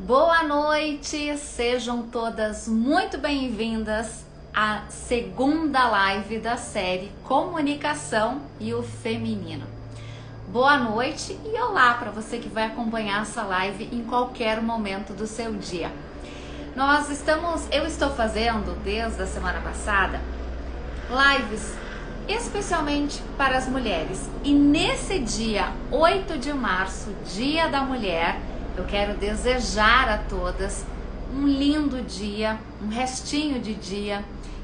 Boa noite, sejam todas muito bem-vindas à segunda live da série Comunicação e o Feminino. Boa noite e olá para você que vai acompanhar essa live em qualquer momento do seu dia. Eu estou fazendo desde a semana passada lives especialmente para as mulheres. E nesse dia 8 de março, Dia da Mulher, eu quero desejar a todas um lindo dia, um restinho de dia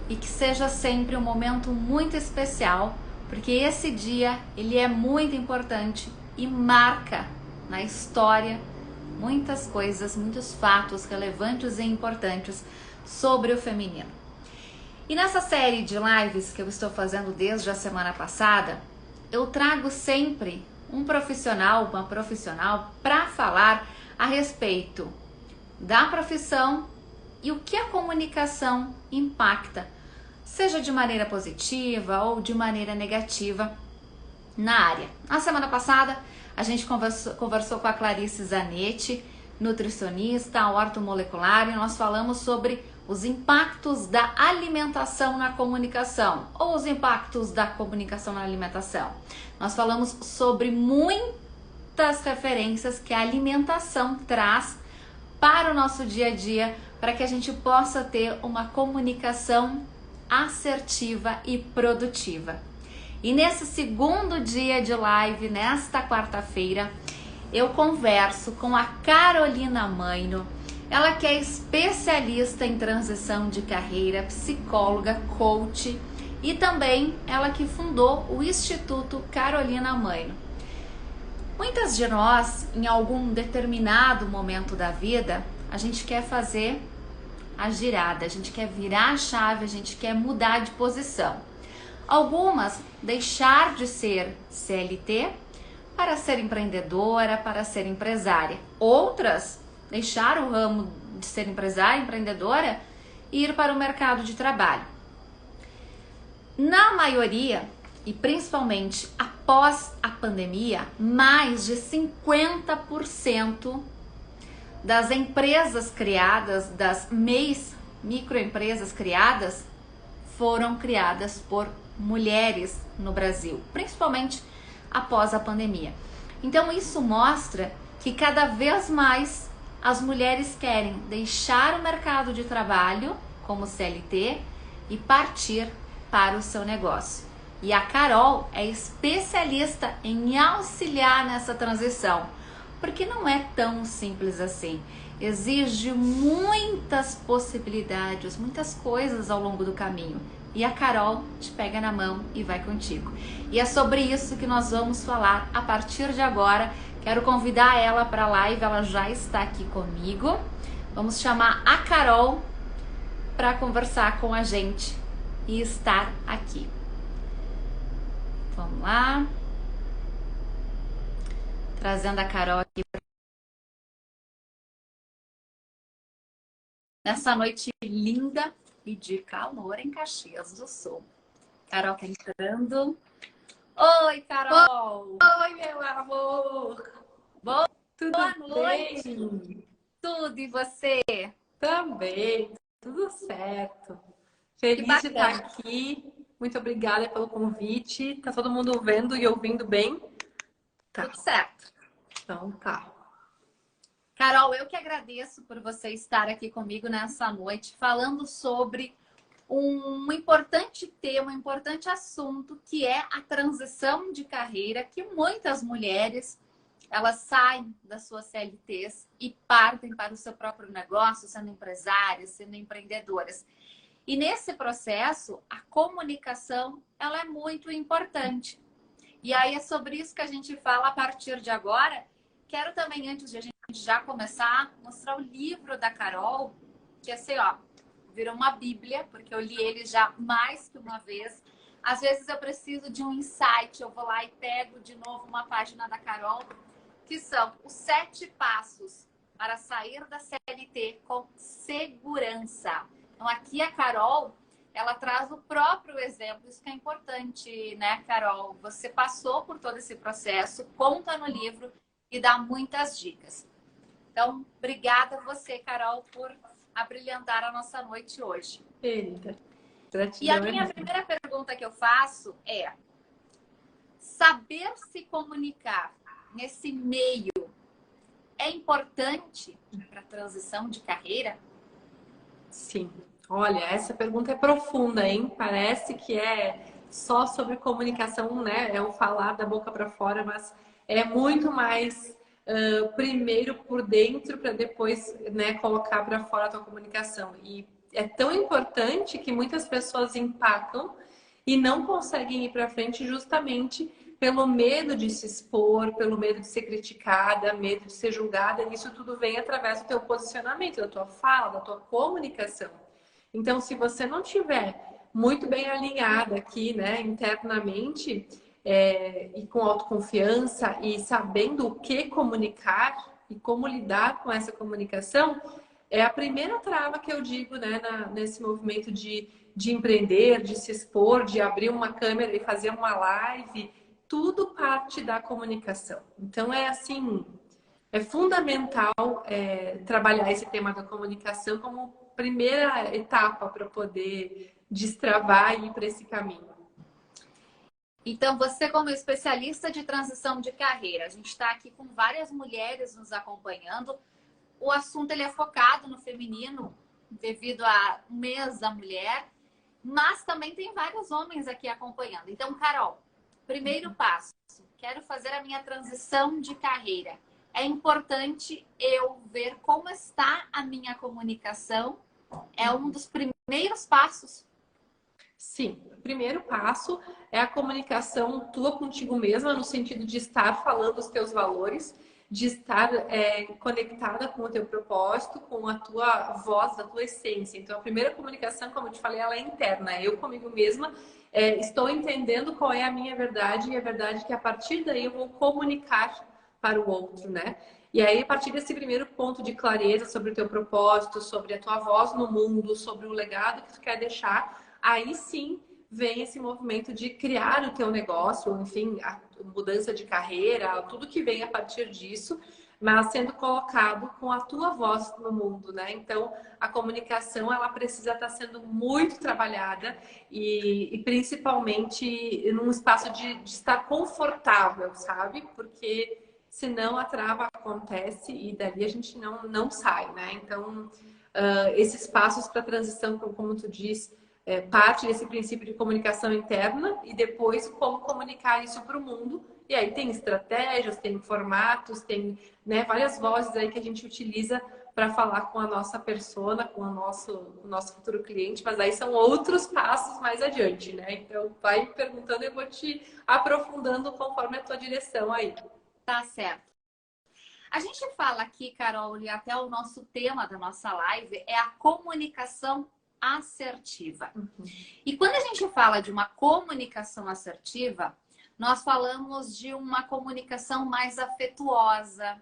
e que seja sempre um momento muito especial, porque esse dia ele é muito importante e marca na história muitas coisas, muitos fatos relevantes e importantes sobre o feminino. E nessa série de lives que eu estou fazendo desde a semana passada, eu trago sempre um profissional, uma profissional para falar a respeito da profissão e o que a comunicação impacta, seja de maneira positiva ou de maneira negativa na área. Na semana passada, a gente conversou com a Clarice Zanetti, nutricionista, ortomolecular, e nós falamos sobre os impactos da alimentação na comunicação, ou os impactos da comunicação na alimentação. Nós falamos sobre muitas referências que a alimentação traz para o nosso dia a dia, para que a gente possa ter uma comunicação assertiva e produtiva. E nesse segundo dia de live, nesta quarta-feira, eu converso com a Carolina Maino. Ela que é especialista em transição de carreira, psicóloga, coach e também ela que fundou o Instituto Carolina Maino. Muitas de nós, em algum determinado momento da vida, a gente quer fazer a girada, a gente quer virar a chave, a gente quer mudar de posição. Algumas deixar de ser CLT para ser empreendedora, para ser empresária. Outras deixar o ramo de ser empresária, empreendedora e ir para o mercado de trabalho. Na maioria, e principalmente após a pandemia, mais de 50% das empresas criadas, das MEIs, microempresas criadas, foram criadas por mulheres no Brasil, principalmente após a pandemia. Então isso mostra que cada vez mais as mulheres querem deixar o mercado de trabalho como CLT e partir para o seu negócio. E a Carol é especialista em auxiliar nessa transição, porque não é tão simples assim. Exige muitas possibilidades, muitas coisas ao longo do caminho. E a Carol te pega na mão e vai contigo. E é sobre isso que nós vamos falar a partir de agora. Quero convidar ela para a live, ela já está aqui comigo. Vamos chamar a Carol para conversar com a gente e estar aqui. Vamos lá. Trazendo a Carol aqui nessa noite linda e de calor em Caxias do Sul. Carol tá entrando. Oi, Carol! Oi, meu amor! Boa Tudo noite! bem? Tudo e você? Também, tudo certo. Que Feliz de estar bacana! aqui. Muito obrigada pelo convite. Tá todo mundo vendo e ouvindo bem? Tá. Tudo certo. Então tá. Carol, eu que agradeço por você estar aqui comigo nessa noite, falando sobre um importante tema, um importante assunto, que é a transição de carreira, que muitas mulheres, elas saem das suas CLTs e partem para o seu próprio negócio, sendo empresárias, sendo empreendedoras. E nesse processo, a comunicação, ela é muito importante. E aí é sobre isso que a gente fala a partir de agora. Quero também, antes de a gente já começar, mostrar o livro da Carol, que é assim, ó, virou uma bíblia, porque eu li ele já mais que uma vez. Às vezes eu preciso de um insight, eu vou lá e pego de novo uma página da Carol, que são os 7 passos para sair da CLT com segurança. Então aqui a Carol, ela traz o próprio exemplo, isso que é importante, né, Carol? Você passou por todo esse processo, conta no livro e dá muitas dicas. Então, obrigada a você, Carol, por abrilhantar a nossa noite hoje. Eita, E a gratidão minha enorme. primeira pergunta que eu faço é: saber se comunicar nesse meio é importante para a transição de carreira? Sim. Olha, essa pergunta é profunda, hein? Parece que é só sobre comunicação, né? É o falar da boca para fora, mas é muito mais primeiro por dentro para depois, né, colocar para fora a tua comunicação. E é tão importante que muitas pessoas empacam e não conseguem ir para frente justamente pelo medo de se expor, pelo medo de ser criticada, medo de ser julgada. E isso tudo vem através do teu posicionamento, da tua fala, da tua comunicação. Então, se você não tiver muito bem alinhada aqui, né, internamente, e com autoconfiança e sabendo o que comunicar e como lidar com essa comunicação, é a primeira trava que eu digo, né, nesse movimento de empreender, de se expor, de abrir uma câmera e fazer uma live. Tudo parte da comunicação. Então, é assim, é fundamental trabalhar esse tema da comunicação como primeira etapa para poder destravar e ir para esse caminho. Então, você como especialista de transição de carreira, a gente está aqui com várias mulheres nos acompanhando. O assunto ele é focado no feminino, devido ao mês da mulher, mas também tem vários homens aqui acompanhando. Então, Carol, primeiro passo, quero fazer a minha transição de carreira. É importante eu ver como está a minha comunicação. É um dos primeiros passos. Sim, o primeiro passo é a comunicação tua contigo mesma, no sentido de estar falando os teus valores, de estar conectada com o teu propósito, com a tua voz, a tua essência. Então, a primeira comunicação, como eu te falei, ela é interna. Eu comigo mesma estou entendendo qual é a minha verdade e a verdade que a partir daí eu vou comunicar para o outro, né? E aí, a partir desse primeiro ponto de clareza sobre o teu propósito, sobre a tua voz no mundo, sobre o legado que tu quer deixar, aí sim vem esse movimento de criar o teu negócio, enfim, a mudança de carreira, tudo que vem a partir disso, mas sendo colocado com a tua voz no mundo, né? Então, a comunicação, ela precisa estar sendo muito trabalhada e principalmente num espaço de estar confortável, sabe? Porque senão a trava acontece e dali a gente não sai, né? Então, esses passos para a transição, como tu diz, parte desse princípio de comunicação interna e depois como comunicar isso para o mundo. E aí tem estratégias, tem formatos, tem, né, várias vozes aí que a gente utiliza para falar com a nossa persona, com o nosso futuro cliente, mas aí são outros passos mais adiante, né? Então vai perguntando e eu vou te aprofundando conforme a tua direção aí. Tá certo. A gente fala aqui, Carol, e até o nosso tema da nossa live é a comunicação assertiva. E quando a gente fala de uma comunicação assertiva, nós falamos de uma comunicação mais afetuosa,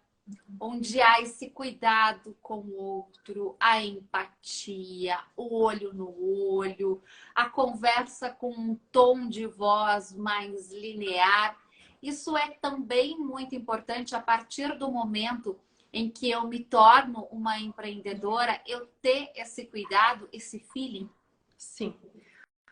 onde há esse cuidado com o outro, a empatia, o olho no olho, a conversa com um tom de voz mais linear. Isso é também muito importante a partir do momento em que eu me torno uma empreendedora, eu ter esse cuidado, esse feeling. Sim.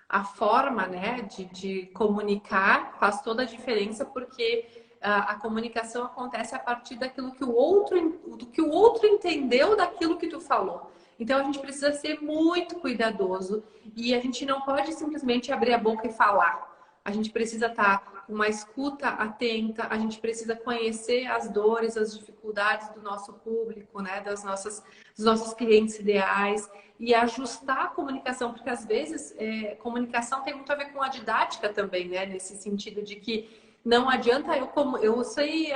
A forma, né, de comunicar faz toda a diferença porque a comunicação acontece a partir daquilo que do que o outro entendeu daquilo que tu falou. Então a gente precisa ser muito cuidadoso e a gente não pode simplesmente abrir a boca e falar. A gente precisa estar com uma escuta atenta, a gente precisa conhecer as dores, as dificuldades do nosso público, né, dos nossos clientes ideais e ajustar a comunicação, porque às vezes comunicação tem muito a ver com a didática também, né, nesse sentido de que não adianta eu sei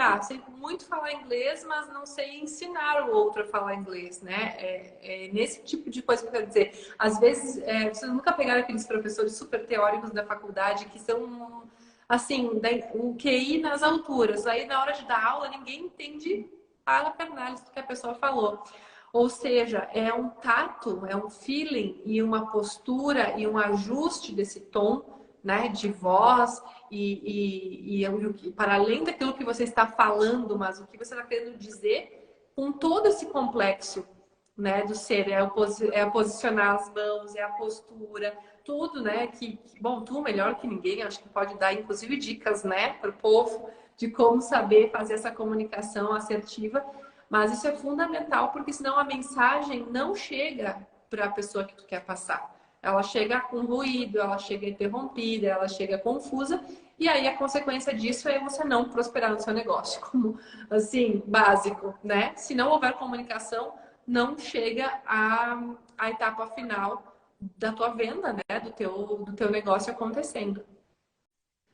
muito falar inglês, mas não sei ensinar o outro a falar inglês, né? Nesse tipo de coisa que eu quero dizer. Às vezes, vocês nunca pegaram aqueles professores super teóricos da faculdade que são, assim, um QI nas alturas. Aí, na hora de dar aula, ninguém entende a pernalha do que a pessoa falou. Ou seja, é um tato, é um feeling e uma postura e um ajuste desse tom, né, de voz e para além daquilo que você está falando, mas o que você está querendo dizer, com todo esse complexo, né, do ser, é posicionar as mãos, é a postura, tudo, né, bom, tu melhor que ninguém, acho que pode dar, inclusive, dicas, né, para o povo, de como saber fazer essa comunicação assertiva, mas isso é fundamental, porque senão a mensagem não chega para a pessoa que tu quer passar. Ela chega com ruído, ela chega interrompida, ela chega confusa, e aí a consequência disso é você não prosperar no seu negócio, como, assim, básico, né? Se não houver comunicação, não chega à etapa final da tua venda, né? Do teu negócio acontecendo.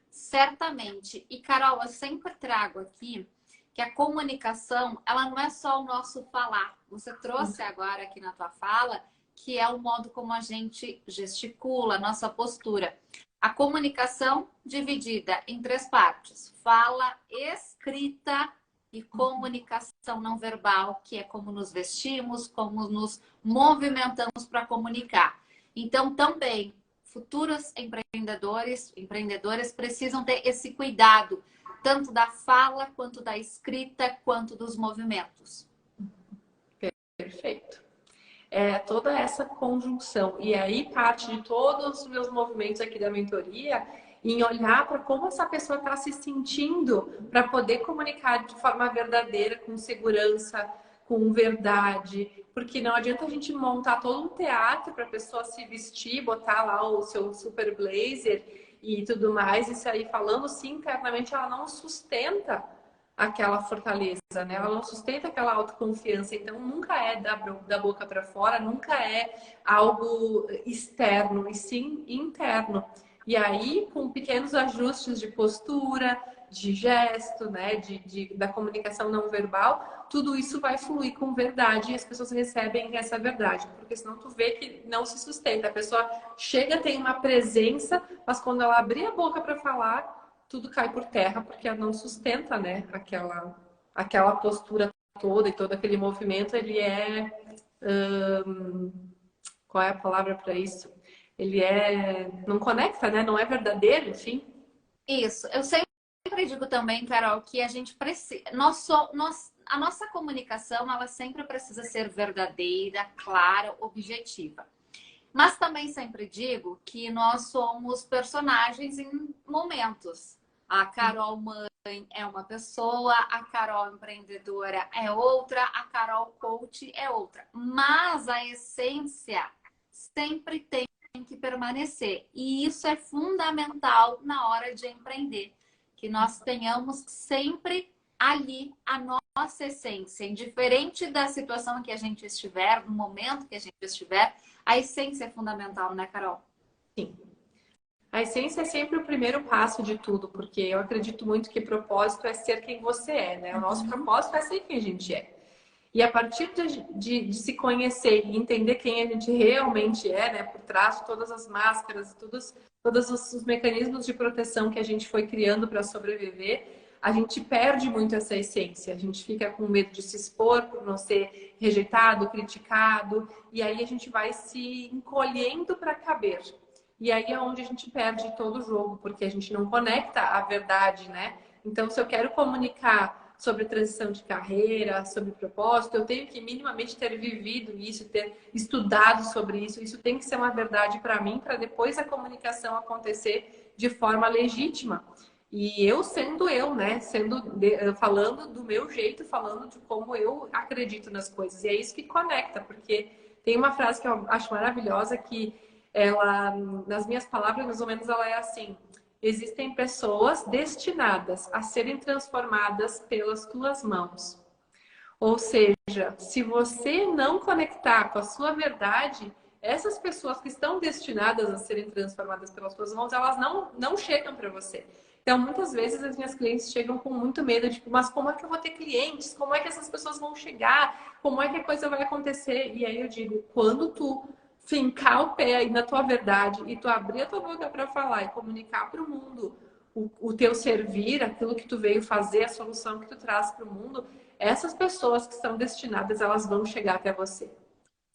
Certamente. E, Carol, eu sempre trago aqui que a comunicação, ela não é só o nosso falar. Você trouxe agora aqui na tua fala que é o modo como a gente gesticula, a nossa postura. A comunicação dividida em três partes: fala, escrita e comunicação não verbal, que é como nos vestimos, como nos movimentamos para comunicar. Então, também, futuros empreendedores precisam ter esse cuidado, tanto da fala, quanto da escrita, quanto dos movimentos. Perfeito. É toda essa conjunção. E aí parte de todos os meus movimentos aqui da mentoria em olhar para como essa pessoa está se sentindo para poder comunicar de forma verdadeira, com segurança, com verdade. Porque não adianta a gente montar todo um teatro para a pessoa se vestir, botar lá o seu super blazer e tudo mais. Isso aí, falando sim, internamente, ela não sustenta aquela fortaleza, né? Ela não sustenta aquela autoconfiança. Então, nunca é da boca para fora, nunca é algo externo, e sim interno. E aí, com pequenos ajustes de postura, de gesto, né? Da comunicação não verbal, tudo isso vai fluir com verdade e as pessoas recebem essa verdade. Porque senão tu vê que não se sustenta. A pessoa chega, tem uma presença, mas quando ela abrir a boca para falar, tudo cai por terra, porque ela não sustenta, né? Aquela postura toda e todo aquele movimento, ele é... qual é a palavra para isso? Ele não conecta, né? Não é verdadeiro, enfim. Isso. Eu sempre digo também, Carol, que a gente precisa... A nossa comunicação, ela sempre precisa ser verdadeira, clara, objetiva. Mas também sempre digo que nós somos personagens em momentos. A Carol mãe é uma pessoa, a Carol empreendedora é outra, a Carol coach é outra. Mas a essência sempre tem que permanecer. E isso é fundamental na hora de empreender. Que nós tenhamos sempre ali a nossa essência. Indiferente da situação em que a gente estiver, no momento que a gente estiver, a essência é fundamental, né, Carol? Sim. A essência é sempre o primeiro passo de tudo, porque eu acredito muito que propósito é ser quem você é, né? O nosso propósito é ser quem a gente é. E a partir de se conhecer e entender quem a gente realmente é, né? Por trás de todas as máscaras, todos os mecanismos de proteção que a gente foi criando para sobreviver, a gente perde muito essa essência. A gente fica com medo de se expor por não ser rejeitado, criticado, e aí a gente vai se encolhendo para caber. E aí é onde a gente perde todo o jogo, porque a gente não conecta a verdade, né? Então, se eu quero comunicar sobre transição de carreira, sobre propósito, eu tenho que minimamente ter vivido isso, ter estudado sobre isso. Isso tem que ser uma verdade para mim, para depois a comunicação acontecer de forma legítima. E eu sendo eu, né? Falando do meu jeito, falando de como eu acredito nas coisas. E é isso que conecta, porque tem uma frase que eu acho maravilhosa que ela, nas minhas palavras, mais ou menos, ela é assim: existem pessoas destinadas a serem transformadas pelas tuas mãos. Ou seja, se você não conectar com a sua verdade, essas pessoas que estão destinadas a serem transformadas pelas tuas mãos, elas não chegam para você. Então, muitas vezes as minhas clientes chegam com muito medo, tipo, mas como é que eu vou ter clientes? Como é que essas pessoas vão chegar? Como é que a coisa vai acontecer? E aí eu digo, quando tu fincar o pé aí na tua verdade e tu abrir a tua boca para falar e comunicar para o mundo o teu servir, aquilo que tu veio fazer, a solução que tu traz para o mundo, essas pessoas que são destinadas, elas vão chegar até você.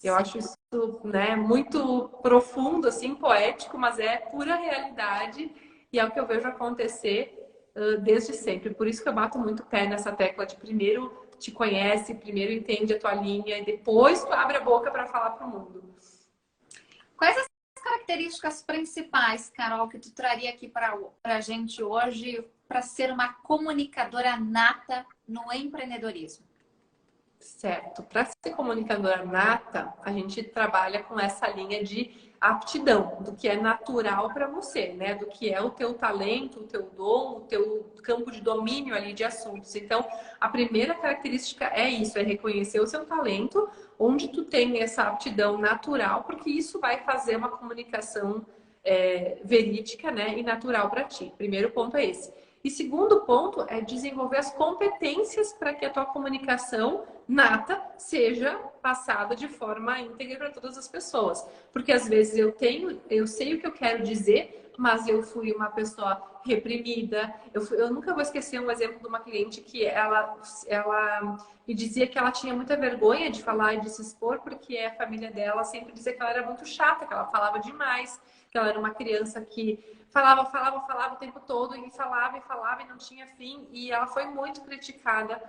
Eu acho isso, né, muito profundo, assim, poético, mas é pura realidade e é o que eu vejo acontecer desde sempre. Por isso que eu bato muito pé nessa tecla de primeiro te conhece, primeiro entende a tua linha e depois tu abre a boca para falar para o mundo. Quais as características principais, Carol, que tu traria aqui para a gente hoje para ser uma comunicadora nata no empreendedorismo? Certo. Para ser comunicadora nata, a gente trabalha com essa linha de aptidão, do que é natural para você, né? Do que é o teu talento, o teu dom, o teu campo de domínio ali de assuntos. Então, a primeira característica é isso, é reconhecer o seu talento, onde tu tem essa aptidão natural, porque isso vai fazer uma comunicação verídica, né? E natural para ti. Primeiro ponto é esse. E segundo ponto é desenvolver as competências para que a tua comunicação nata seja passada de forma íntegra para todas as pessoas. Porque às vezes eu sei o que eu quero dizer, mas eu fui uma pessoa reprimida. Eu nunca vou esquecer um exemplo de uma cliente que ela me dizia que ela tinha muita vergonha de falar e de se expor, porque a família dela sempre dizia que ela era muito chata, que ela falava demais, que ela era uma criança que falava o tempo todo e falava e não tinha fim. E ela foi muito criticada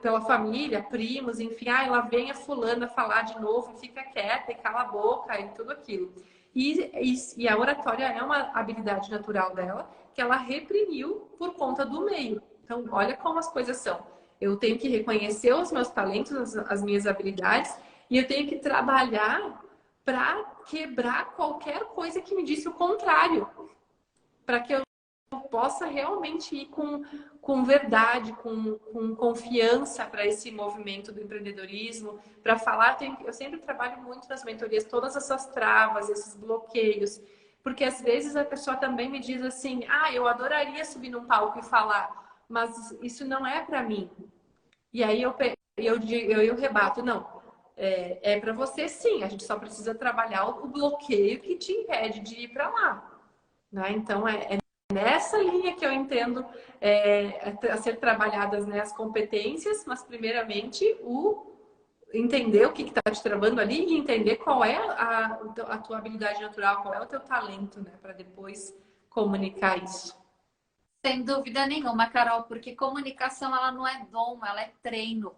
pela família, primos, enfim. Ah, ela vem a fulana falar de novo, fica quieta e cala a boca e tudo aquilo. E a oratória é uma habilidade natural dela que ela reprimiu por conta do meio. Então, olha como as coisas são. Eu tenho que reconhecer os meus talentos, as minhas habilidades, e eu tenho que trabalhar para quebrar qualquer coisa que me disse o contrário, para que eu possa realmente ir com verdade, com confiança para esse movimento do empreendedorismo, para falar. Eu sempre trabalho muito nas mentorias, todas essas travas, esses bloqueios, porque às vezes a pessoa também me diz assim, eu adoraria subir num palco e falar, mas isso não é para mim. E aí eu rebato, não. É para você sim, a gente só precisa trabalhar o bloqueio que te impede de ir para lá, né? Então é nessa linha que eu entendo a ser trabalhadas, né, as competências, mas primeiramente entender o que está te travando ali e entender qual é a tua habilidade natural, qual é o teu talento, né, para depois comunicar isso. Sem dúvida nenhuma, Carol, porque comunicação ela não é dom, ela é treino.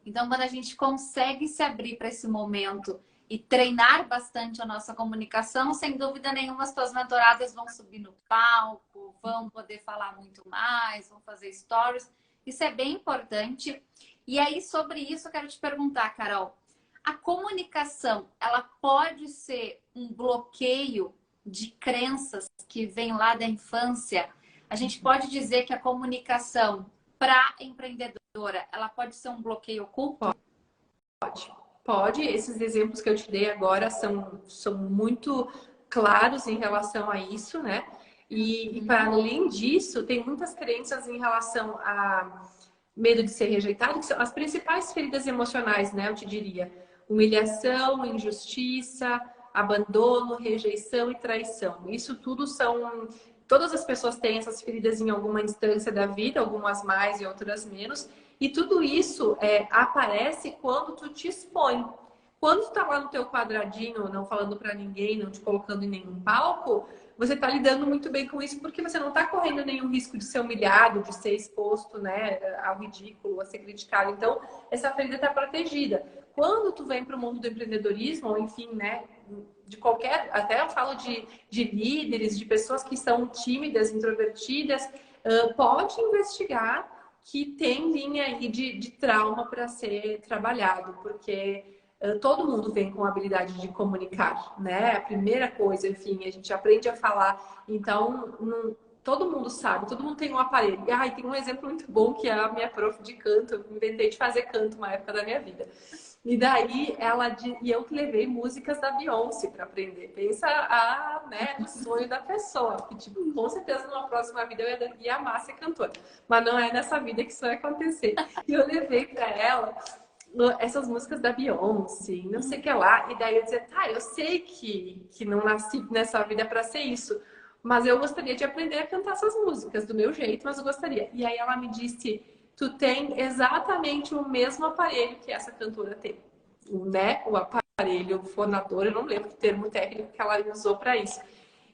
Então, quando a gente consegue se abrir para esse momento e treinar bastante a nossa comunicação, sem dúvida nenhuma, as tuas mentoradas vão subir no palco, vão poder falar muito mais, vão fazer stories. Isso é bem importante. E aí, sobre isso, eu quero te perguntar, Carol, a comunicação, ela pode ser um bloqueio de crenças que vem lá da infância? A gente pode dizer que a comunicação para empreendedora, ela pode ser um bloqueio oculto? Pode. Esses exemplos que eu te dei agora são muito claros em relação a isso, né? E para além disso, tem muitas crenças em relação a medo de ser rejeitado, que são as principais feridas emocionais, né? Eu te diria. Humilhação, injustiça, abandono, rejeição e traição. Isso tudo são... Todas as pessoas têm essas feridas em alguma instância da vida, algumas mais e outras menos. E tudo isso aparece quando tu te expõe. Quando tu tá lá no teu quadradinho, não falando para ninguém, não te colocando em nenhum palco, você tá lidando muito bem com isso porque você não tá correndo nenhum risco de ser humilhado, de ser exposto, né, ao ridículo, a ser criticado. Então, essa ferida tá protegida. Quando tu vem para o mundo do empreendedorismo, ou enfim, né, de qualquer, até eu falo de líderes, de pessoas que são tímidas, introvertidas, pode investigar que tem linha aí de trauma para ser trabalhado, porque todo mundo vem com a habilidade de comunicar, né? A primeira coisa, enfim, a gente aprende a falar, então todo mundo sabe, todo mundo tem um aparelho. E tem um exemplo muito bom que é a minha prof de canto, eu inventei de fazer canto uma época da minha vida. E daí eu que levei músicas da Beyoncé para aprender. Pensa no sonho da pessoa, que tipo, com certeza numa próxima vida eu ia amar ser cantora. Mas não é nessa vida que isso vai acontecer. E eu levei para ela essas músicas da Beyoncé, não sei o que lá. E daí eu dizia, eu sei que não nasci nessa vida para ser isso, mas eu gostaria de aprender a cantar essas músicas do meu jeito, mas eu gostaria. E aí ela me disse, tu tem exatamente o mesmo aparelho que essa cantora tem, né? O aparelho fonador, eu não lembro o termo técnico que ela usou para isso.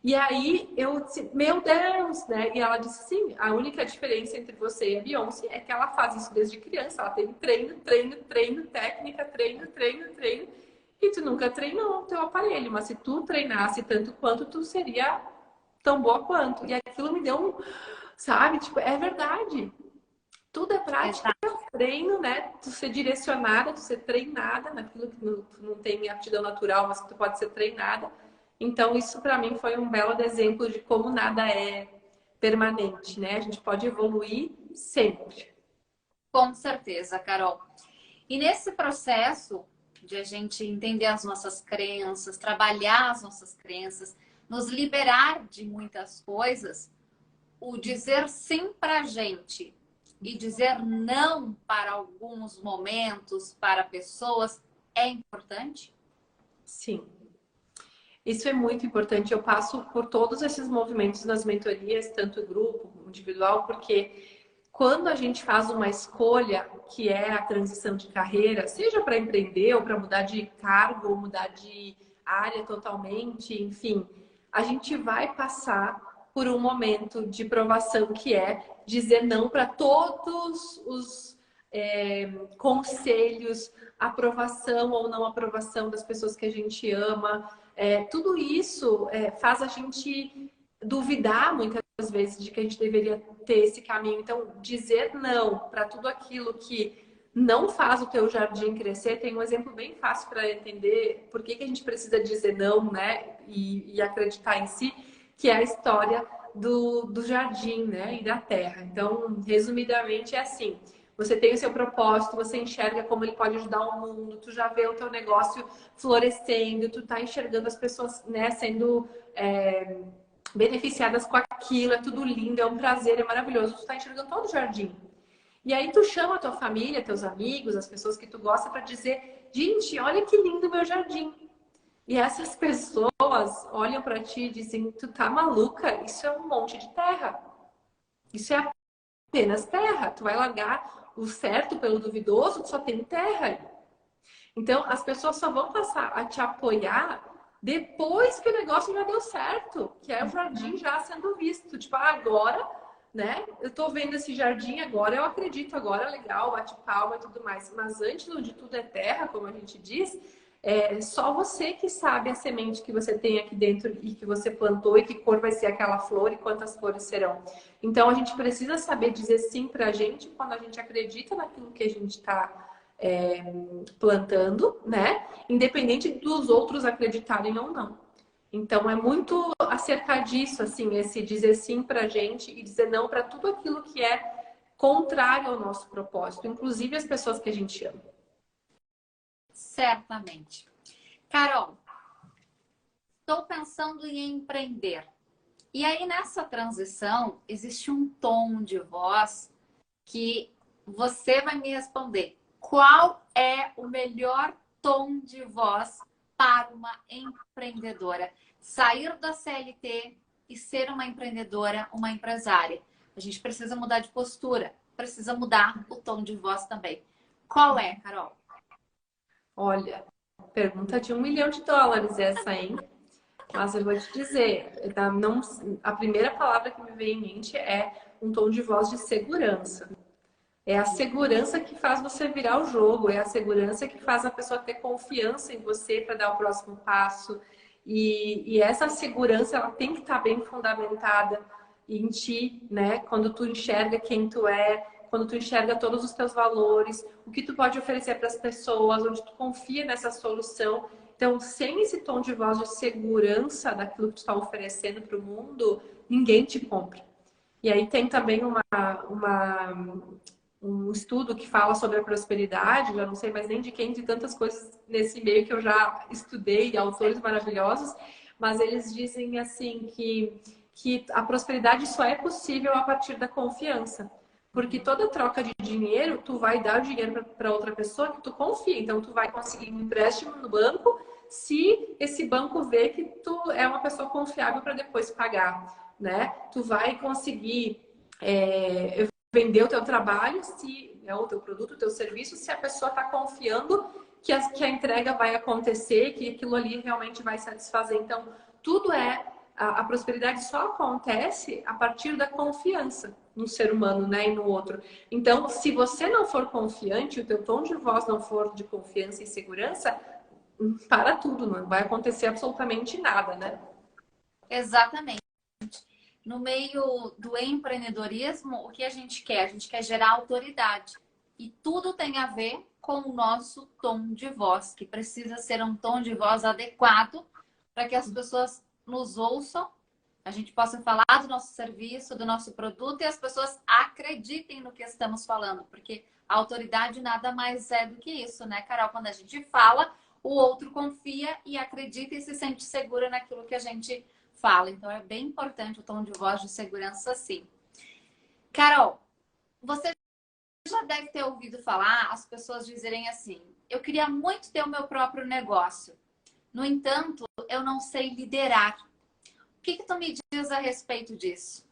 E aí eu disse, meu Deus, né? E ela disse, sim, a única diferença entre você e a Beyoncé é que ela faz isso desde criança. Ela teve treino, treino, treino, técnica, treino, treino, treino. E tu nunca treinou o teu aparelho. Mas se tu treinasse tanto quanto, tu seria tão boa quanto. E aquilo me deu um, sabe? Tipo, é verdade. Tudo é prática, Exato. treino, né? Tu ser direcionada, tu ser treinada naquilo que tu não tem aptidão natural, mas que tu pode ser treinada. Então, isso para mim foi um belo exemplo de como nada é permanente, né? A gente pode evoluir sempre. Com certeza, Carol. E nesse processo de a gente entender as nossas crenças, trabalhar as nossas crenças, nos liberar de muitas coisas, o dizer sim para a gente e dizer não para alguns momentos, para pessoas, é importante? Sim. Isso é muito importante. Eu passo por todos esses movimentos nas mentorias, tanto grupo como individual, porque quando a gente faz uma escolha, que é a transição de carreira, seja para empreender ou para mudar de cargo ou mudar de área totalmente, enfim, a gente vai passar por um momento de provação que é dizer não para todos os conselhos, aprovação ou não aprovação das pessoas que a gente ama. Tudo isso faz a gente duvidar muitas vezes de que a gente deveria ter esse caminho. Então, dizer não para tudo aquilo que não faz o teu jardim crescer, tem um exemplo bem fácil para entender por que a gente precisa dizer não, né? E acreditar em si, que é a história do jardim, né? E da terra. Então, resumidamente, é assim. Você tem o seu propósito, você enxerga como ele pode ajudar o mundo, tu já vê o teu negócio florescendo, tu tá enxergando as pessoas, né, sendo beneficiadas com aquilo, é tudo lindo, é um prazer, é maravilhoso, tu tá enxergando todo o jardim. E aí tu chama a tua família, teus amigos, as pessoas que tu gosta para dizer, gente, olha que lindo o meu jardim. E essas pessoas olham para ti e dizem, tu tá maluca? Isso é um monte de terra. Isso é apenas terra. Tu vai largar o certo pelo duvidoso, tu só tem terra. Então, as pessoas só vão passar a te apoiar depois que o negócio já deu certo, que é o jardim já sendo visto. Tipo, agora, né? Eu tô vendo esse jardim agora, eu acredito agora, é legal, bate palma e tudo mais. Mas antes de tudo é terra, como a gente diz, é só você que sabe a semente que você tem aqui dentro e que você plantou e que cor vai ser aquela flor e quantas flores serão. Então, a gente precisa saber dizer sim pra gente quando a gente acredita naquilo que a gente está plantando, né? Independente dos outros acreditarem ou não. Então é muito acerca disso, assim, esse dizer sim pra gente e dizer não para tudo aquilo que é contrário ao nosso propósito, inclusive as pessoas que a gente ama. Certamente. Carol, estou pensando em empreender. E aí, nessa transição, existe um tom de voz que você vai me responder. Qual é o melhor tom de voz para uma empreendedora? Sair da CLT e ser uma empreendedora, uma empresária. A gente precisa mudar de postura, precisa mudar o tom de voz também. Qual é, Carol? Olha, pergunta de US$ 1 milhão essa, hein? Mas eu vou te dizer, não, a primeira palavra que me vem em mente é um tom de voz de segurança. É a segurança que faz você virar o jogo, é a segurança que faz a pessoa ter confiança em você para dar o próximo passo. E essa segurança, ela tem que estar bem fundamentada em ti, né? Quando tu enxerga quem tu é, quando tu enxerga todos os teus valores, o que tu pode oferecer para as pessoas, onde tu confia nessa solução. Então, sem esse tom de voz de segurança daquilo que tu está oferecendo para o mundo, ninguém te compra. E aí tem também um estudo que fala sobre a prosperidade, já não sei mais nem de quem, de tantas coisas nesse meio que eu já estudei, autores maravilhosos, mas eles dizem assim que a prosperidade só é possível a partir da confiança. Porque toda troca de dinheiro, tu vai dar o dinheiro para outra pessoa que tu confia. Então, tu vai conseguir um empréstimo no banco se esse banco vê que tu é uma pessoa confiável para depois pagar, né? Tu vai conseguir vender o teu trabalho, se é o teu produto, o teu serviço, se a pessoa está confiando que a entrega vai acontecer, que aquilo ali realmente vai satisfazer. Então, tudo é a prosperidade só acontece a partir da confiança no ser humano, né, e no outro. Então, se você não for confiante, o teu tom de voz não for de confiança e segurança, para tudo, não vai acontecer absolutamente nada, né? Exatamente. No meio do empreendedorismo, o que a gente quer? A gente quer gerar autoridade. E tudo tem a ver com o nosso tom de voz, que precisa ser um tom de voz adequado para que as pessoas nos ouçam, a gente possa falar do nosso serviço, do nosso produto e as pessoas acreditem no que estamos falando, porque a autoridade nada mais é do que isso, né, Carol? Quando a gente fala, o outro confia e acredita e se sente segura naquilo que a gente fala. Então é bem importante o tom de voz de segurança, sim. Carol, você já deve ter ouvido falar as pessoas dizerem assim: eu queria muito ter o meu próprio negócio. No entanto, eu não sei liderar. O que tu me diz a respeito disso?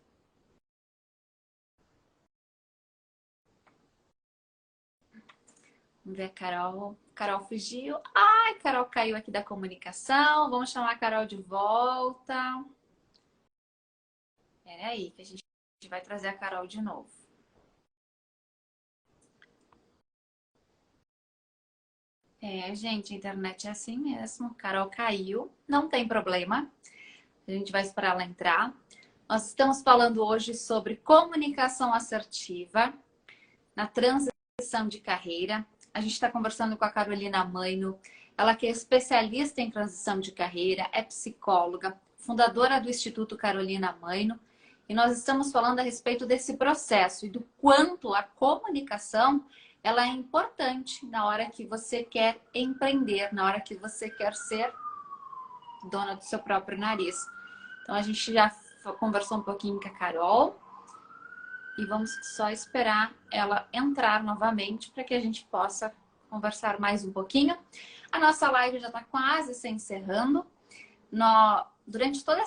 Vamos ver a Carol. Carol fugiu. Ai, Carol caiu aqui da comunicação. Vamos chamar a Carol de volta. Espera aí, que a gente vai trazer a Carol de novo. Gente, a internet é assim mesmo. Carol caiu. Não tem problema. A gente vai esperar ela entrar. Nós estamos falando hoje sobre comunicação assertiva na transição de carreira. A gente está conversando com a Carolina Maino, ela que é especialista em transição de carreira, é psicóloga, fundadora do Instituto Carolina Maino, e nós estamos falando a respeito desse processo e do quanto a comunicação ela é importante na hora que você quer empreender, na hora que você quer ser dona do seu próprio nariz. Então a gente já conversou um pouquinho com a Carol. E vamos só esperar ela entrar novamente para que a gente possa conversar mais um pouquinho. A nossa live já está quase se encerrando. Durante todo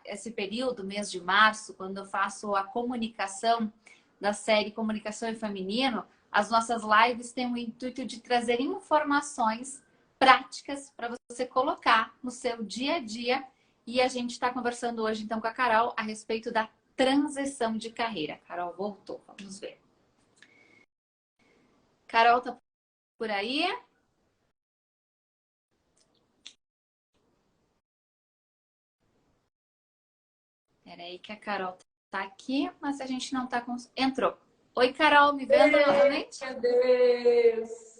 esse período, mês de março, quando eu faço a comunicação da série Comunicação e Feminino, as nossas lives têm o intuito de trazer informações práticas para você colocar no seu dia a dia. E a gente está conversando hoje, então, com a Carol a respeito da transição de carreira. Carol voltou, vamos ver. Carol tá por aí? Peraí que a Carol tá aqui, mas a gente não tá com... Entrou. Oi, Carol, me vendo novamente? Meu Deus!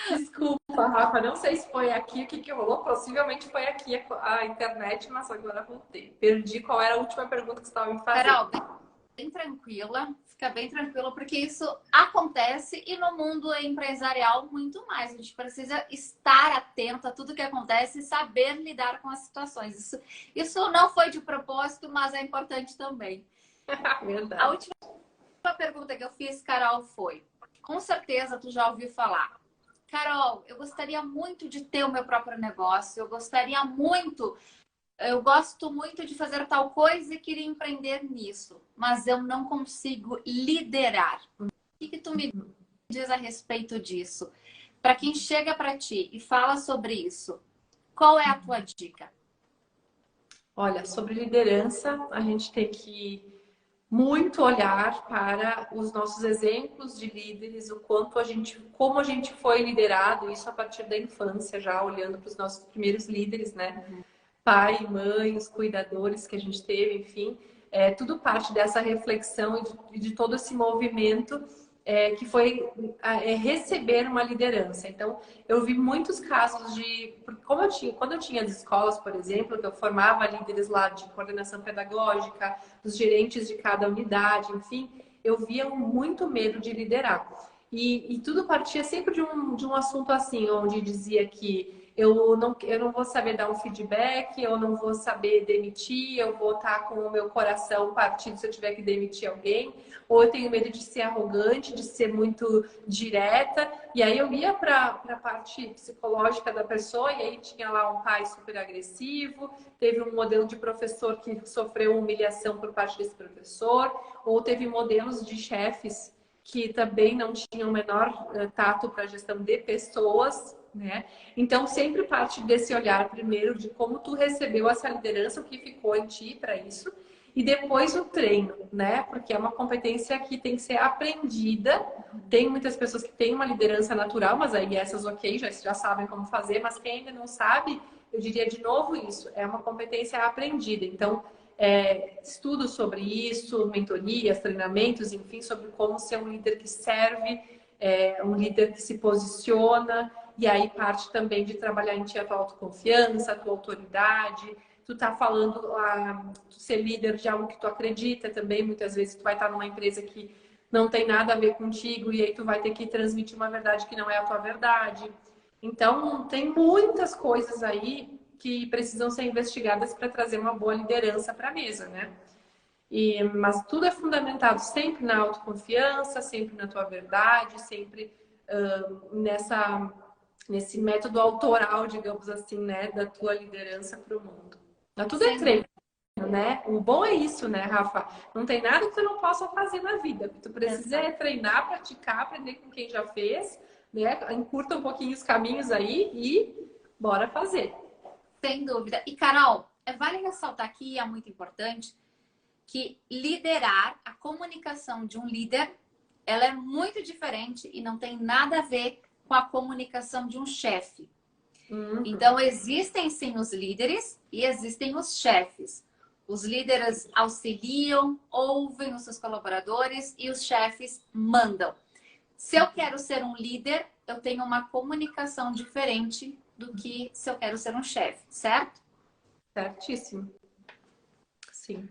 Desculpa, Rafa, não sei se foi aqui o que rolou. Possivelmente foi aqui a internet, mas agora voltei. Perdi qual era a última pergunta que você estava me fazendo. Carol, bem tranquila, fica bem tranquila, porque isso acontece e no mundo empresarial muito mais. A gente precisa estar atento a tudo que acontece e saber lidar com as situações. Isso não foi de propósito, mas é importante também. Verdade. A última pergunta que eu fiz, Carol, foi: com certeza tu já ouviu falar. Carol, eu gostaria muito de ter o meu próprio negócio, eu gosto muito de fazer tal coisa e queria empreender nisso, mas eu não consigo liderar. O que tu me diz a respeito disso? Para quem chega para ti e fala sobre isso, qual é a tua dica? Olha, sobre liderança, a gente tem que muito olhar para os nossos exemplos de líderes, o quanto como a gente foi liderado, isso a partir da infância, já olhando para os nossos primeiros líderes, né? Pai, mãe, os cuidadores que a gente teve, enfim, tudo parte dessa reflexão e de todo esse movimento que foi receber uma liderança. Então, eu vi muitos casos quando eu tinha as escolas, por exemplo, que eu formava líderes lá de coordenação pedagógica, os gerentes de cada unidade, enfim, eu via muito medo de liderar. E tudo partia sempre de um assunto assim, onde dizia que eu não vou saber dar um feedback, eu não vou saber demitir, eu vou estar com o meu coração partido se eu tiver que demitir alguém, ou eu tenho medo de ser arrogante, de ser muito direta. E aí eu ia para a parte psicológica da pessoa, e aí tinha lá um pai super agressivo, teve um modelo de professor que sofreu humilhação por parte desse professor, ou teve modelos de chefes que também não tinham o menor tato para a gestão de pessoas. né? Então, sempre parte desse olhar primeiro de como tu recebeu essa liderança, o que ficou em ti para isso, e depois o treino, né? Porque é uma competência que tem que ser aprendida. Tem muitas pessoas que têm uma liderança natural, mas aí essas, ok, já sabem como fazer, mas quem ainda não sabe, eu diria de novo isso, é uma competência aprendida. Então, estudos sobre isso, mentorias, treinamentos, enfim, sobre como ser um líder que serve, um líder que se posiciona, e aí parte também de trabalhar em ti a tua autoconfiança, a tua autoridade. Tu tá falando tu ser líder de algo que tu acredita também, muitas vezes tu vai estar numa empresa que não tem nada a ver contigo e aí tu vai ter que transmitir uma verdade que não é a tua verdade. Então, tem muitas coisas aí que precisam ser investigadas para trazer uma boa liderança para a mesa, né? Mas tudo é fundamentado sempre na autoconfiança, sempre na tua verdade, sempre nesse método autoral, digamos assim, né, da tua liderança para o mundo. Mas tudo é treino, né? O bom é isso, né, Rafa? Não tem nada que tu não possa fazer na vida. O que tu precisa é treinar, praticar, aprender com quem já fez, né? Encurta um pouquinho os caminhos aí e bora fazer. Sem dúvida. E, Carol, vale ressaltar aqui, é muito importante, que liderar, a comunicação de um líder, ela é muito diferente e não tem nada a ver com a comunicação de um chefe. Então, existem sim os líderes e existem os chefes. Os líderes auxiliam, ouvem os seus colaboradores e os chefes mandam. Se eu quero ser um líder, eu tenho uma comunicação diferente do que se eu quero ser um chefe, certo? Certíssimo. Sim.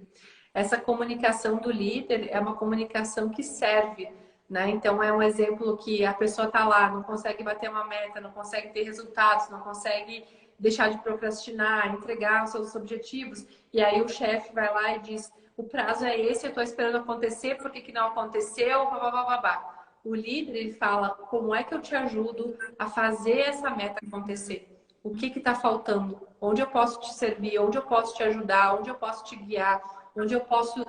Essa comunicação do líder é uma comunicação que serve, né? Então, é um exemplo que a pessoa está lá, não consegue bater uma meta, não consegue ter resultados, não consegue deixar de procrastinar, entregar os seus objetivos. E aí o chefe vai lá e diz, o prazo é esse, eu estou esperando acontecer, por que não aconteceu? Babá. O líder, ele fala, como é que eu te ajudo a fazer essa meta acontecer? O que está faltando? Onde eu posso te servir? Onde eu posso te ajudar? Onde eu posso te guiar? Onde eu posso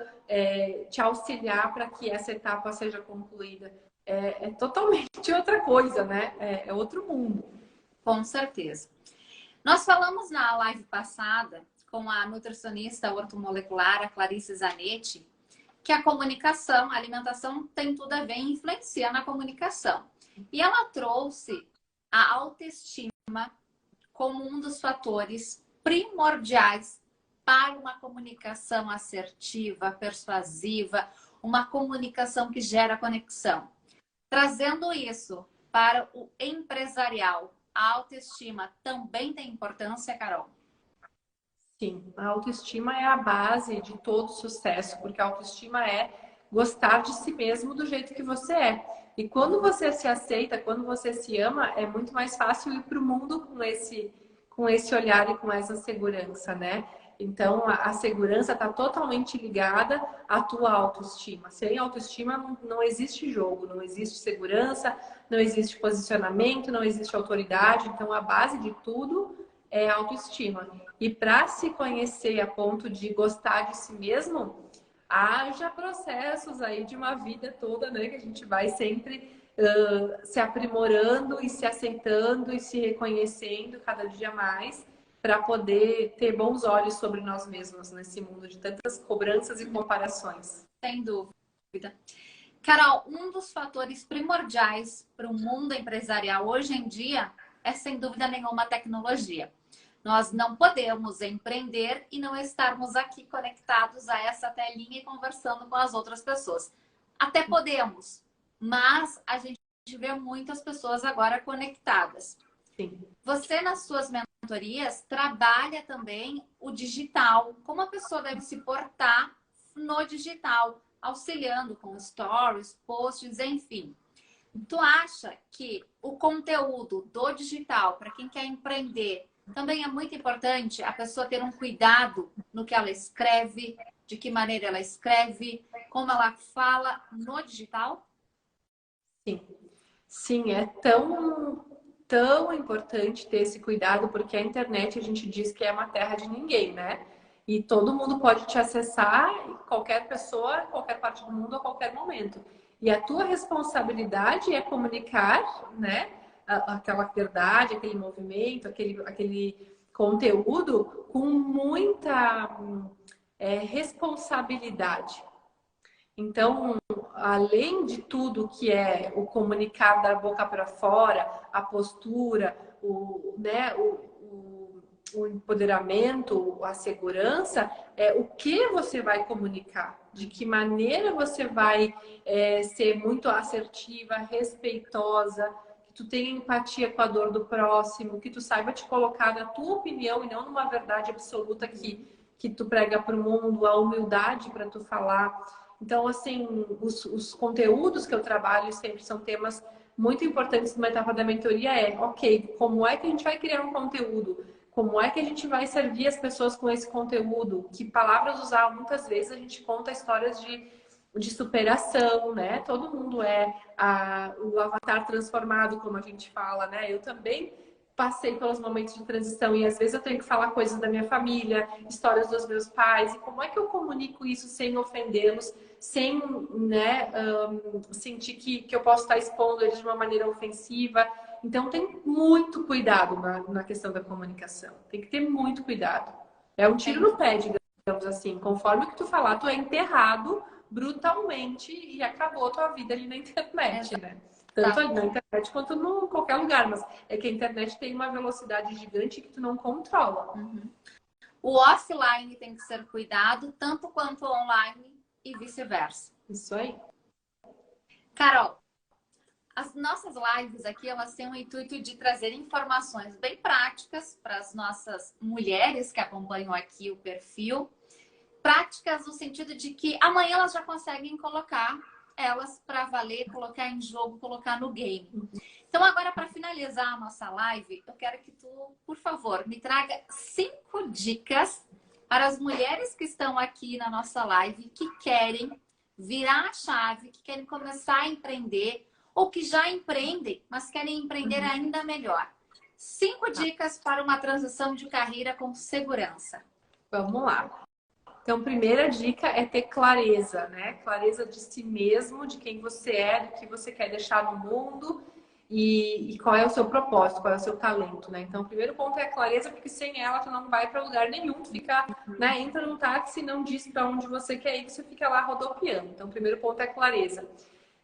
te auxiliar para que essa etapa seja concluída? É totalmente outra coisa, né? É outro mundo. Com certeza. Nós falamos na live passada com a nutricionista ortomolecular, a Clarice Zanetti, que a comunicação, a alimentação tem tudo a ver e influencia na comunicação. E ela trouxe a autoestima como um dos fatores primordiais para uma comunicação assertiva, persuasiva, uma comunicação que gera conexão. Trazendo isso para o empresarial, a autoestima também tem importância, Carol? Sim, a autoestima é a base de todo sucesso, porque a autoestima é gostar de si mesmo do jeito que você é. E quando você se aceita, quando você se ama, é muito mais fácil ir para o mundo com esse olhar e com essa segurança, né? Então, a segurança está totalmente ligada à tua autoestima. Sem autoestima não existe jogo, não existe segurança, não existe posicionamento, não existe autoridade. Então, a base de tudo é a autoestima. E para se conhecer a ponto de gostar de si mesmo, haja processos aí de uma vida toda, né? Que a gente vai sempre se aprimorando e se aceitando e se reconhecendo cada dia mais para poder ter bons olhos sobre nós mesmos nesse mundo de tantas cobranças e comparações. Sem dúvida. Carol, um dos fatores primordiais para o mundo empresarial hoje em dia é, sem dúvida nenhuma, a tecnologia. Nós não podemos empreender e não estarmos aqui conectados a essa telinha e conversando com as outras pessoas. Até podemos, mas a gente vê muitas pessoas agora conectadas. Sim. Você, nas suas mentorias, trabalha também o digital. Como a pessoa deve se portar no digital, auxiliando com stories, posts, enfim. Tu acha que o conteúdo do digital, para quem quer empreender, também é muito importante a pessoa ter um cuidado no que ela escreve, de que maneira ela escreve, como ela fala no digital? Sim. Sim, é tão importante ter esse cuidado, porque a internet a gente diz que é uma terra de ninguém, né? E todo mundo pode te acessar, qualquer pessoa, qualquer parte do mundo, a qualquer momento. E a tua responsabilidade é comunicar, né? aquela verdade, aquele movimento, aquele conteúdo com muita responsabilidade. Então, além de tudo que é o comunicar da boca para fora, a postura, o empoderamento, a segurança, o que você vai comunicar, de que maneira você vai ser muito assertiva, respeitosa, que tu tenha empatia com a dor do próximo, que tu saiba te colocar na tua opinião e não numa verdade absoluta que tu prega para o mundo, a humildade para tu falar. Então, assim, os conteúdos que eu trabalho sempre são temas muito importantes numa etapa da mentoria ok, como é que a gente vai criar um conteúdo? Como é que a gente vai servir as pessoas com esse conteúdo? Que palavras usar? Muitas vezes a gente conta histórias de superação, né? Todo mundo é o avatar transformado, como a gente fala, né? Eu também passei pelos momentos de transição e às vezes eu tenho que falar coisas da minha família, histórias dos meus pais, e como é que eu comunico isso sem ofendê-los, sem, né, sentir que eu posso estar expondo eles de uma maneira ofensiva. Então tem muito cuidado na questão da comunicação, tem que ter muito cuidado. É um tiro no pé, digamos assim, conforme o que tu falar, tu é enterrado brutalmente e acabou a tua vida ali na internet, né? Tanto na internet quanto em qualquer lugar, mas é que a internet tem uma velocidade gigante que tu não controla. Uhum. O offline tem que ser cuidado, tanto quanto o online e vice-versa. Isso aí. Carol, as nossas lives aqui, elas têm o intuito de trazer informações bem práticas para as nossas mulheres que acompanham aqui o perfil. Práticas no sentido de que amanhã elas já conseguem colocar elas para valer, colocar em jogo, colocar no game. Então, agora, para finalizar a nossa live, eu quero que tu, por favor, me traga 5 dicas para as mulheres que estão aqui na nossa live, que querem virar a chave, que querem começar a empreender, ou que já empreendem, mas querem empreender ainda melhor. 5 dicas para uma transição de carreira com segurança. Vamos lá. Então, primeira dica é ter clareza, né? Clareza de si mesmo, de quem você é, do que você quer deixar no mundo e qual é o seu propósito, qual é o seu talento, né? Então, o primeiro ponto é a clareza, porque sem ela tu não vai para lugar nenhum, tu fica, né? Entra no táxi e não diz para onde você quer ir, você fica lá rodopiando. Então, o primeiro ponto é clareza.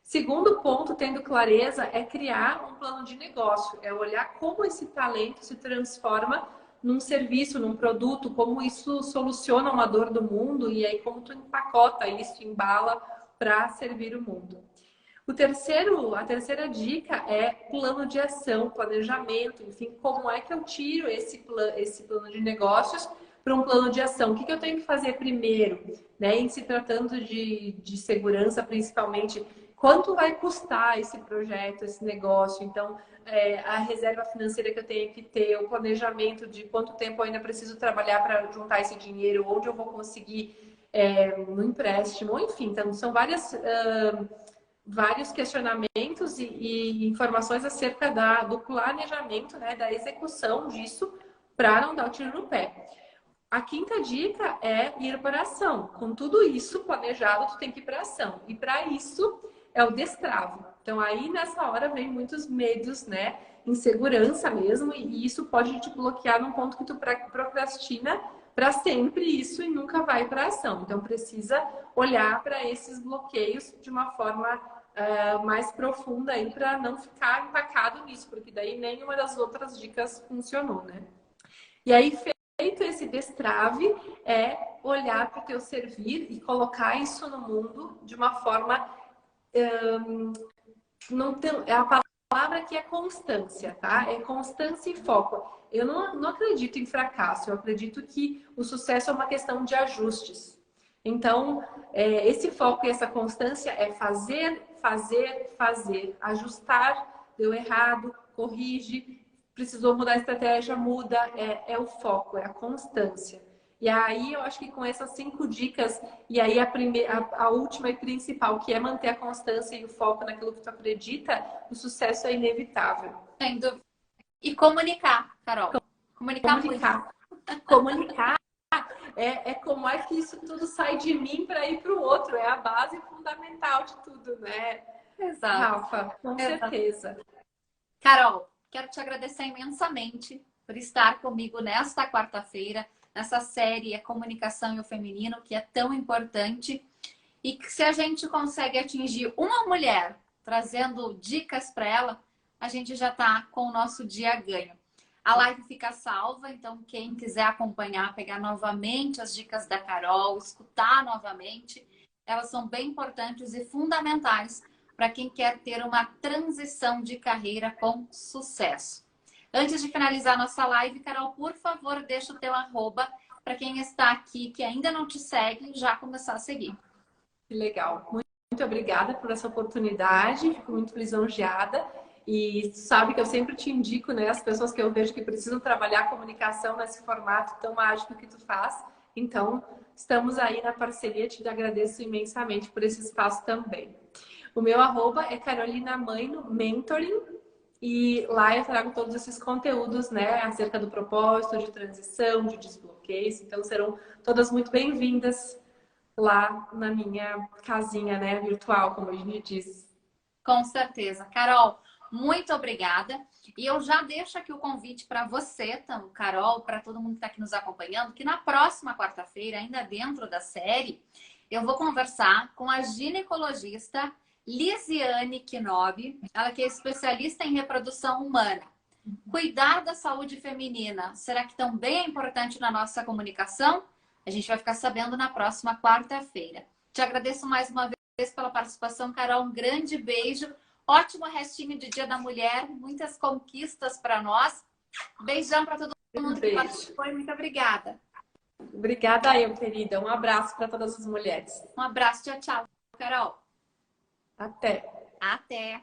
Segundo ponto, tendo clareza, é criar um plano de negócio, é olhar como esse talento se transforma num serviço, num produto, como isso soluciona uma dor do mundo e aí como tu empacota isso, embala para servir o mundo. A terceira dica é plano de ação, planejamento, enfim, como é que eu tiro esse plano de negócios para um plano de ação? O que eu tenho que fazer primeiro, né? Em se tratando de segurança, principalmente, quanto vai custar esse projeto, esse negócio? Então, a reserva financeira que eu tenho que ter, o planejamento de quanto tempo eu ainda preciso trabalhar para juntar esse dinheiro, onde eu vou conseguir no empréstimo, enfim. Então, são vários questionamentos e informações acerca do planejamento, né, da execução disso, para não dar o tiro no pé. A quinta dica é ir para a ação. Com tudo isso planejado, tu tem que ir para a ação. E para isso é o destrave. Então aí nessa hora vem muitos medos, né? Insegurança mesmo, e isso pode te bloquear num ponto que tu procrastina para sempre isso e nunca vai para a ação. Então precisa olhar para esses bloqueios de uma forma mais profunda aí para não ficar empacado nisso, porque daí nenhuma das outras dicas funcionou, né? E aí, feito esse destrave, é olhar para o teu servir e colocar isso no mundo de uma forma... a palavra aqui é constância, tá? É constância e foco. Eu não acredito em fracasso, eu acredito que o sucesso é uma questão de ajustes. Então, esse foco e essa constância é fazer, fazer, fazer. Ajustar, deu errado, corrige, precisou mudar a estratégia, muda. É o foco, é a constância. E aí, eu acho que com essas 5 dicas, e aí a última e principal, que é manter a constância e o foco naquilo que tu acredita, o sucesso é inevitável. Sem dúvida. E comunicar, Carol. Comunicar muito. Comunicar. Como é que isso tudo sai de mim para ir para o outro. É a base fundamental de tudo, né? Exato. Rafa, com certeza. Carol, quero te agradecer imensamente por estar comigo nesta quarta-feira, nessa série A Comunicação e o Feminino, que é tão importante. E que se a gente consegue atingir uma mulher trazendo dicas para ela, a gente já está com o nosso dia ganho. A live fica salva, então quem quiser acompanhar, pegar novamente as dicas da Carol, escutar novamente, elas são bem importantes e fundamentais para quem quer ter uma transição de carreira com sucesso. Antes de finalizar nossa live, Carol, por favor, deixa o teu arroba para quem está aqui que ainda não te segue já começar a seguir. Que legal. Muito obrigada por essa oportunidade. Fico muito lisonjeada. E sabe que eu sempre te indico, né, as pessoas que eu vejo que precisam trabalhar a comunicação nesse formato tão mágico que tu faz. Então, estamos aí na parceria. Te agradeço imensamente por esse espaço também. O meu arroba é Carolina Mãe no Mentoring. E lá eu trago todos esses conteúdos, né, acerca do propósito, de transição, de desbloqueios. Então, serão todas muito bem-vindas lá na minha casinha, né, virtual, como a gente diz. Com certeza. Carol, muito obrigada. E eu já deixo aqui o convite para você, então, Carol, para todo mundo que está aqui nos acompanhando, que na próxima quarta-feira, ainda dentro da série, eu vou conversar com a ginecologista Lisiane Knob, ela que é especialista em reprodução humana. Cuidar da saúde feminina, será que também é importante na nossa comunicação? A gente vai ficar sabendo na próxima quarta-feira. Te agradeço mais uma vez pela participação, Carol. Um grande beijo. Ótimo restinho de Dia da Mulher. Muitas conquistas para nós. Beijão para todo mundo que participou. Muito obrigada. Obrigada eu, querida. Um abraço para todas as mulheres. Um abraço. Tchau, tchau, Carol. Até. Até.